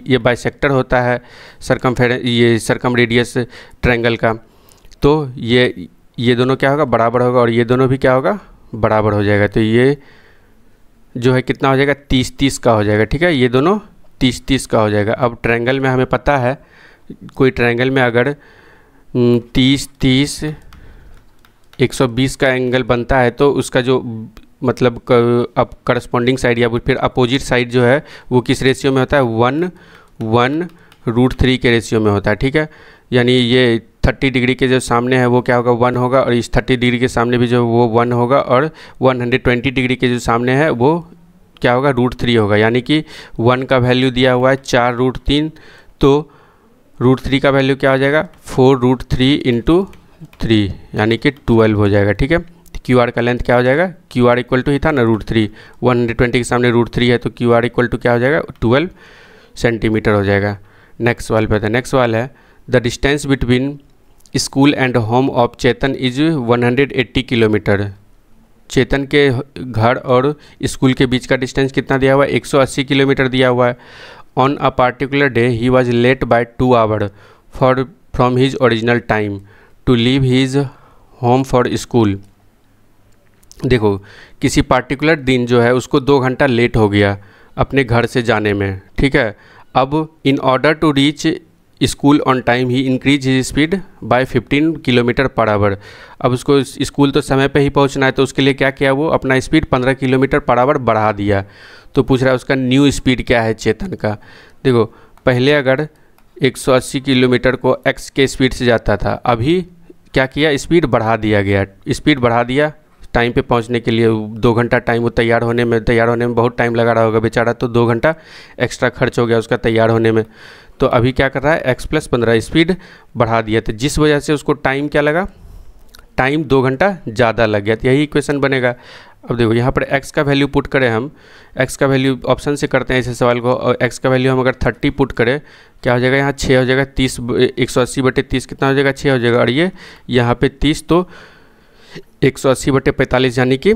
ये बाइसेक्टर होता है ये सर्कम रेडियस ट्रायंगल का। तो ये दोनों क्या होगा, बराबर होगा, और ये दोनों भी क्या होगा, बराबर हो जाएगा। तो ये जो है कितना हो जाएगा, 30-30 का हो जाएगा। ठीक है, ये दोनों 30-30 का हो जाएगा। अब ट्रायंगल में हमें पता है, कोई ट्रायंगल में अगर 30-30 120 का एंगल बनता है तो उसका जो मतलब अब करस्पॉन्डिंग साइड या फिर अपोजिट साइड जो है वो किस रेशियो में होता है, 1/√3 के रेशियो में होता है। ठीक है, यानी ये 30 डिग्री के जो सामने है वो क्या होगा, 1 होगा, और इस 30 डिग्री के सामने भी जो वो 1 होगा, और 120 डिग्री के जो सामने है वो क्या होगा, √3 होगा। यानी कि 1 का वैल्यू दिया हुआ है 4√3, तो √3 का वैल्यू क्या हो जाएगा, 4√3 × 3 यानी कि 12 हो जाएगा। ठीक है, क्यू आर का लेंथ क्या हो जाएगा, क्यू आर इक्वल टू ही था ना √3, 120 के सामने √3 है, तो क्यू आर इक्वल टू क्या हो जाएगा, 12 सेंटीमीटर हो जाएगा। नेक्स्ट सवाल पे आता है। नेक्स्ट सवाल है, the distance between school and home of Chetan is 180 kilometre. Chetan के घर और स्कूल के बीच का डिस्टेंस कितना दिया हुआ है, 180 किलोमीटर दिया हुआ है। On a particular day he was late by 2 hour from his original time to leave his home for school. देखो किसी पार्टिकुलर दिन जो है उसको 2 घंटा लेट हो गया अपने घर से जाने में। ठीक है, अब in order to reach school on time he increase his speed by 15 kilometre per hour. अब उसको स्कूल तो समय पे ही पहुंचना है, तो उसके लिए क्या किया, वो अपना स्पीड 15 किलोमीटर पर आवर बढ़ा दिया। तो पूछ रहा है उसका न्यू स्पीड क्या है चेतन का। देखो पहले अगर 180 किलोमीटर को x के स्पीड से जाता था, अभी क्या किया, स्पीड बढ़ा दिया गया, स्पीड बढ़ा दिया टाइम पे पहुंचने के लिए। 2 घंटा टाइम वो तैयार होने में बहुत टाइम लगा रहा होगा बेचारा, तो 2 घंटा एक्स्ट्रा खर्च हो गया उसका तैयार होने में। तो अभी क्या कर रहा है, x + 15 स्पीड बढ़ा दिया, तो जिस वजह से उसको टाइम क्या लगा, टाइम 2 घंटा ज़्यादा लग गया, तो यही इक्वेशन बनेगा। अब देखो यहाँ पर x का वैल्यू पुट करें हम, x का वैल्यू ऑप्शन से करते हैं इस सवाल को, और x का वैल्यू हम अगर 30 पुट करें क्या हो जाएगा, यहाँ 6 हो जाएगा, 30 180/30 कितना हो जाएगा, 6 हो जाएगा, और ये यहाँ पे 30 तो 180/45 यानी कि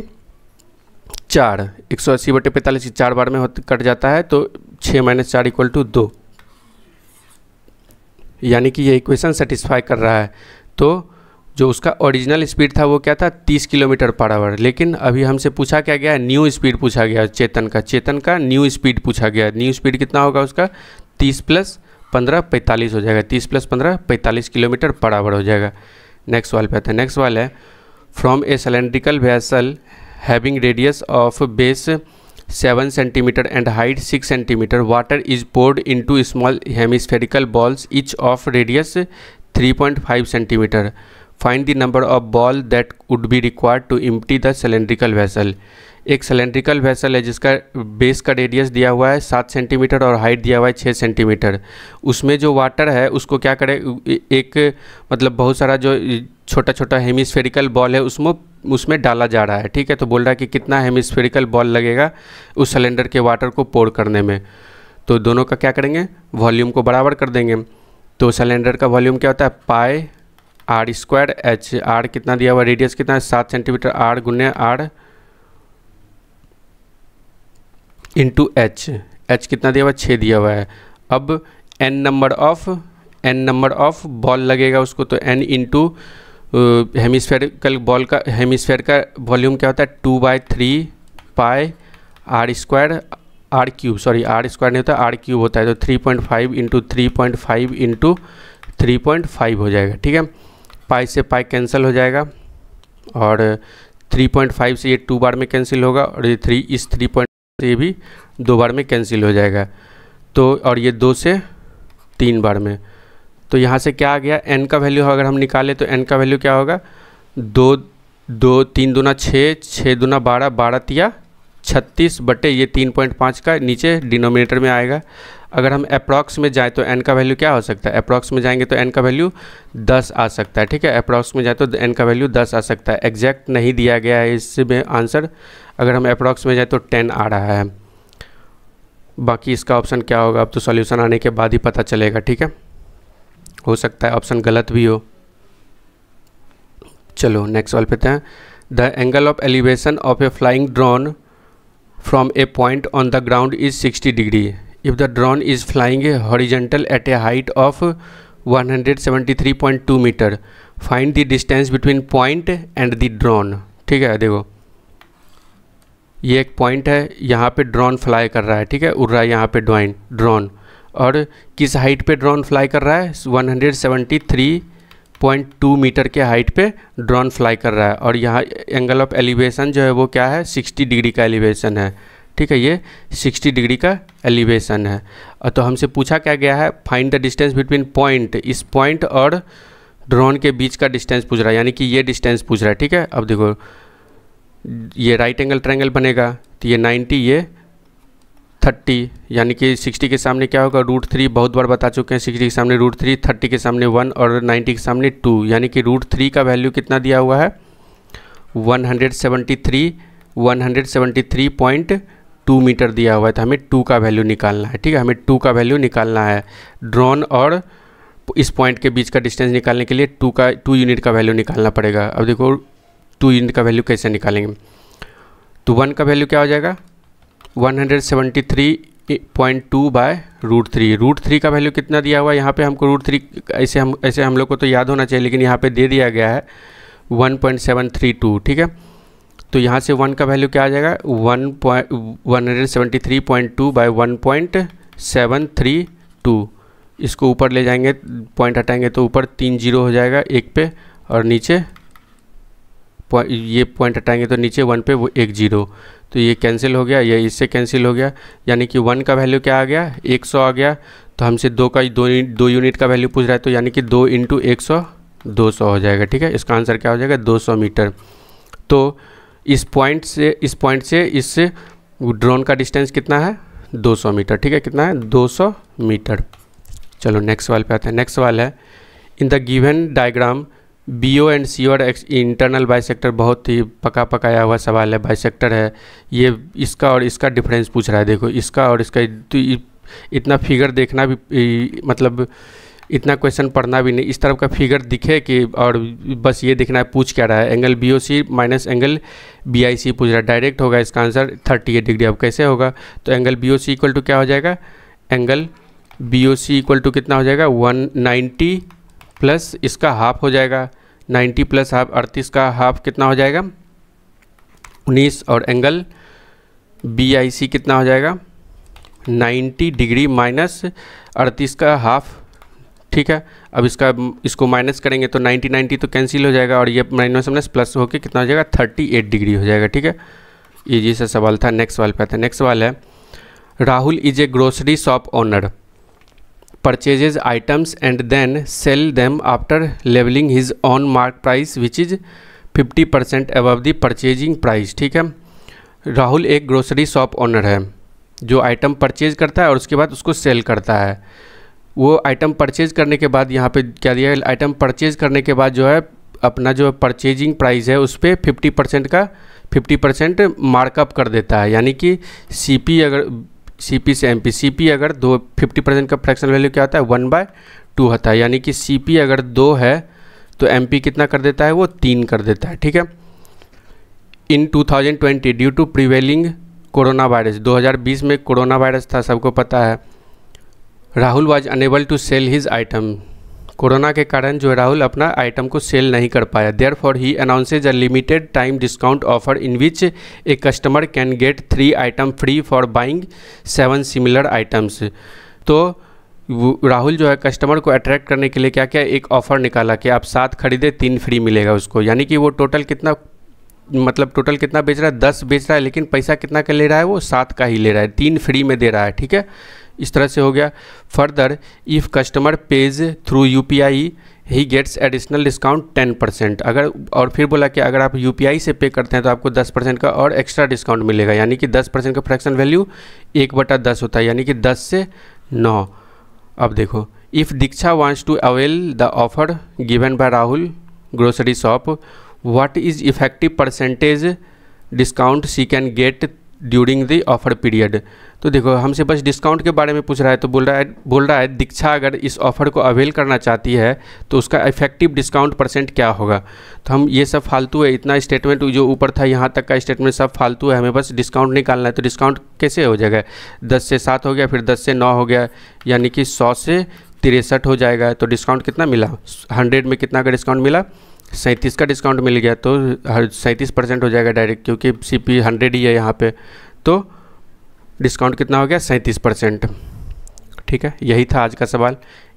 4, 180/45 4 बार में कट जाता है, तो 6 - 4 = 2, यानी कि ये इक्वेशन सेटिस्फाई कर रहा है। तो जो उसका ओरिजिनल स्पीड था वो क्या था, 30 km/h, लेकिन अभी हमसे पूछा क्या गया, न्यू स्पीड पूछा गया, चेतन का न्यू स्पीड पूछा गया। न्यू स्पीड कितना होगा उसका, 30 + 15 45 हो जाएगा, 30 + 15 45 km/h हो जाएगा। नेक्स्ट सवाल पे आते हैं। नेक्स्ट सवाल है, from A cylindrical vessel having radius of base 7 cm and height 6 cm, water is poured into small hemispherical balls each of radius 3.5 cm. Find the number of ball that would be required to empty the cylindrical vessel. एक cylindrical vessel है जिसका base का radius दिया हुआ है 7 centimetre और height दिया हुआ है 6 सेंटीमीटर। उसमें जो वाटर है उसको क्या करे, एक मतलब बहुत सारा जो छोटा छोटा हेमिस्फेरिकल बॉल है उसमें डाला जा रहा है, ठीक है। तो बोल रहा है कि कितना हेमिस्फेरिकल बॉल लगेगा उस सिलेंडर के वाटर को पोर करने में। तो दोनों का क्या करेंगे, वॉल्यूम को बराबर कर देंगे। तो सिलेंडर का वॉल्यूम क्या होता है, पाई r² h, r कितना दिया हुआ, रेडियस कितना है 7 सेंटीमीटर, r गुने r इंटू h कितना दिया हुआ, 6 दिया हुआ है। अब n नंबर ऑफ बॉल लगेगा उसको, तो n इंटू हेमिस्फेरिकल बॉल का हेमिस्फेयर का वॉल्यूम क्या होता है, 2/3 पाई r² r² नहीं होता, r³ होता है। तो 3.5 इंटू 3.5 इंटू 3.5 हो जाएगा, ठीक है। पाई से पाई कैंसिल हो जाएगा, और 3.5 से ये 2 बार में कैंसिल होगा, और ये 3 से ये भी 2 बार में कैंसिल हो जाएगा। तो और ये 2 से 3 बार में, तो यहाँ से क्या आ गया, n का वैल्यू अगर हम निकालें तो n का वैल्यू क्या होगा, 2 3 दूना 6, 6 दूना 12, 12 तिया 36 बटे ये 3.5 का नीचे डिनोमिनेटर में आएगा। अगर हम अप्रॉक्स में जाएँ तो n का वैल्यू क्या हो सकता है, अप्रॉक्स में जाएंगे तो n का वैल्यू 10 आ सकता है, ठीक है। अप्रॉक्स में जाए तो n का वैल्यू 10 आ सकता है। एग्जैक्ट नहीं दिया गया है इसमें आंसर, अगर हम अप्रॉक्स में जाए तो 10 आ रहा है। बाकी इसका ऑप्शन क्या होगा अब तो सॉल्यूशन आने के बाद ही पता चलेगा, ठीक है। हो सकता है ऑप्शन गलत भी हो। चलो नेक्स्ट सवाल पे हैं। The angle of elevation of A flying drone from A point on the ground is 60 degree if the drone is flying horizontal at a height of 173.2 meter. Find the distance between point and the drone. ठीक है, देखो ये एक point है, यहाँ पे drone fly कर रहा है, ठीक है, उड़ रहा है यहाँ पे ड्रोन, और किस हाइट पे ड्रोन फ्लाई कर रहा है, 173.2 मीटर के हाइट पे ड्रोन फ्लाई कर रहा है। और यहाँ एंगल ऑफ एलिवेशन जो है वो क्या है, 60 डिग्री का एलिवेशन है, ठीक है। ये 60 डिग्री का एलिवेशन है। और तो हमसे पूछा क्या गया है, find the distance between point, इस पॉइंट और ड्रोन के बीच का डिस्टेंस पूछ रहा है, यानी कि ये डिस्टेंस पूछ रहा है, ठीक है। अब देखो ये राइट एंगल ट्रायंगल बनेगा, तो ये 90 ये 30, यानी कि 60 के सामने क्या होगा, √3, बहुत बार बता चुके हैं, 60 के सामने √3, 30 के सामने 1 और 90 के सामने 2, यानी कि √3 का वैल्यू कितना दिया हुआ है, 173.2 मीटर दिया हुआ है। तो हमें 2 का वैल्यू निकालना है, ठीक है, हमें 2 का वैल्यू निकालना है। ड्रोन और इस पॉइंट के बीच का डिस्टेंस निकालने के लिए 2 यूनिट का वैल्यू निकालना पड़ेगा। अब देखो 2 यूनिट का वैल्यू कैसे निकालेंगे, तो 1 का वैल्यू क्या हो जाएगा, 173.2 बाय √3। √3 का वैल्यू कितना दिया हुआ है, यहाँ पे हमको √3 ऐसे हम लोग को तो याद होना चाहिए, लेकिन यहाँ पे दे दिया गया है 1.732, ठीक है। तो यहाँ से 1 का वैल्यू क्या आ जाएगा, 173.2 बाय 1.732। इसको ऊपर ले जाएंगे, पॉइंट हटाएंगे तो ऊपर 3 0 हो जाएगा 1 पे, और नीचे ये पॉइंट हटाएंगे तो नीचे 1 पे वो 1 0, तो ये कैंसिल हो गया, ये इससे कैंसिल हो गया, यानी कि 1 का वैल्यू क्या आ गया, 100 आ गया। तो हमसे 2 यूनिट का वैल्यू पूछ रहा है, तो यानी कि 2 × 100 200 हो जाएगा, ठीक है। इसका आंसर क्या हो जाएगा, 200 मीटर। तो इस पॉइंट से इस ड्रोन का डिस्टेंस कितना है, 200 मीटर, ठीक है, कितना है, 200 मीटर। चलो नेक्स्ट सवाल पे आते हैं। नेक्स्ट सवाल है, in the given diagram BO and CO और इंटरनल बाइसेक्टर बहुत ही पका पकाया हुआ सवाल है, बाइसेक्टर है ये, इसका और इसका डिफरेंस पूछ रहा है। देखो इसका और इसका तो इतना फिगर देखना भी मतलब इतना क्वेश्चन पढ़ना भी नहीं, इस तरफ का फिगर दिखे कि और बस ये देखना है पूछ क्या रहा है। Angle BOC minus angle BIC पूछ रहा है, डायरेक्ट होगा इसका आंसर 38 डिग्री। अब कैसे होगा, तो एंगल BOC इक्वल टू क्या हो जाएगा, एंगल BOC इक्वल टू कितना हो जाएगा 190 प्लस इसका हाफ हो जाएगा 90 प्लस हाफ 38 का हाफ कितना हो जाएगा 19, और एंगल BIC कितना हो जाएगा 90 डिग्री माइनस 38 का हाफ। ठीक है, अब इसको माइनस करेंगे तो 90 तो कैंसिल हो जाएगा और ये माइनस प्लस होके कितना हो जाएगा 38 डिग्री हो जाएगा। ठीक है, इजी सा सवाल था। नेक्स्ट सवाल पे आते हैं। नेक्स्ट सवाल है, Rahul is a grocery shop owner, purchases items and then sell them after labelling his own mark price which is 50% above the purchasing price. ठीक है, राहुल एक ग्रोसरी शॉप ओनर है जो आइटम परचेज करता है और उसके बाद उसको सेल करता है। वो आइटम परचेज करने के बाद यहाँ पे क्या दिया है, आइटम परचेज करने के बाद जो है अपना जो परचेजिंग प्राइस है उस पर 50% मार्कअप कर देता है। यानी कि CP अगर CP से MP, CP अगर 50% का फ्रैक्शनल वैल्यू क्या होता है 1/2 होता है। यानी कि CP अगर 2 है तो MP कितना कर देता है, वो 3 कर देता है। ठीक है, in 2020 due to prevailing corona virus, 2020 में कोरोना वायरस था सबको पता है, Rahul was unable to sell his item, corona के कारण जो राहुल अपना आइटम को सेल नहीं कर पाया। Therefore he announces a limited time discount offer in which a customer can get 3 item free for buying 7 similar items. तो राहुल जो है कस्टमर को अट्रैक्ट करने के लिए क्या क्या एक ऑफ़र निकाला कि आप 7 खरीदे 3 फ्री मिलेगा उसको। यानी कि वो टोटल कितना टोटल कितना बेच रहा है 10 बेच रहा है, लेकिन पैसा कितना का ले रहा है वो 7 का ही ले रहा है, 3 फ्री में दे रहा है। ठीक है, इस तरह से हो गया। Further if customer pays through UPI he gets additional discount 10%। अगर और फिर बोला कि अगर आप UPI से पे करते हैं तो आपको 10% का और एक्स्ट्रा डिस्काउंट मिलेगा। यानी कि 10% का फ्रैक्शन वैल्यू 1/10 होता है, यानी कि 10 से 9। अब देखो, if Diksha wants to avail the offer given by Rahul grocery shop, what is effective percentage discount she can get during the offer period. तो देखो हमसे बस डिस्काउंट के बारे में पूछ रहा है, तो बोल रहा है दीक्षा अगर इस ऑफ़र को अवेल करना चाहती है तो उसका इफेक्टिव डिस्काउंट परसेंट क्या होगा। तो हम ये सब फालतू है, इतना स्टेटमेंट जो ऊपर था यहाँ तक का स्टेटमेंट सब फालतू है, हमें बस डिस्काउंट निकालना है। तो डिस्काउंट कैसे हो जाएगा, 10 से 7 हो गया, फिर 10 से 9 हो गया, यानी कि 100 से 63 हो जाएगा। तो डिस्काउंट कितना मिला, 100 में कितना का डिस्काउंट मिला, 37 का डिस्काउंट मिल गया। तो 37% हो जाएगा डायरेक्ट, क्योंकि CP 100 ही है यहाँ पे। तो डिस्काउंट कितना हो गया 37%। ठीक है, यही था आज का सवाल।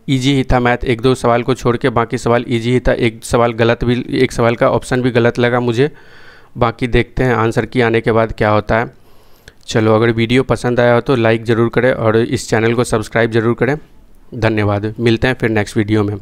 इजी ही था मैथ, 1-2 सवाल को छोड़ के बाकी सवाल इजी ही था। एक सवाल गलत भी, एक सवाल का ऑप्शन भी गलत लगा मुझे, बाकी देखते हैं आंसर की आने के बाद क्या होता है। चलो, अगर वीडियो पसंद आया हो तो लाइक ज़रूर करें और इस चैनल को सब्सक्राइब ज़रूर करें। धन्यवाद, मिलते हैं फिर नेक्स्ट वीडियो में।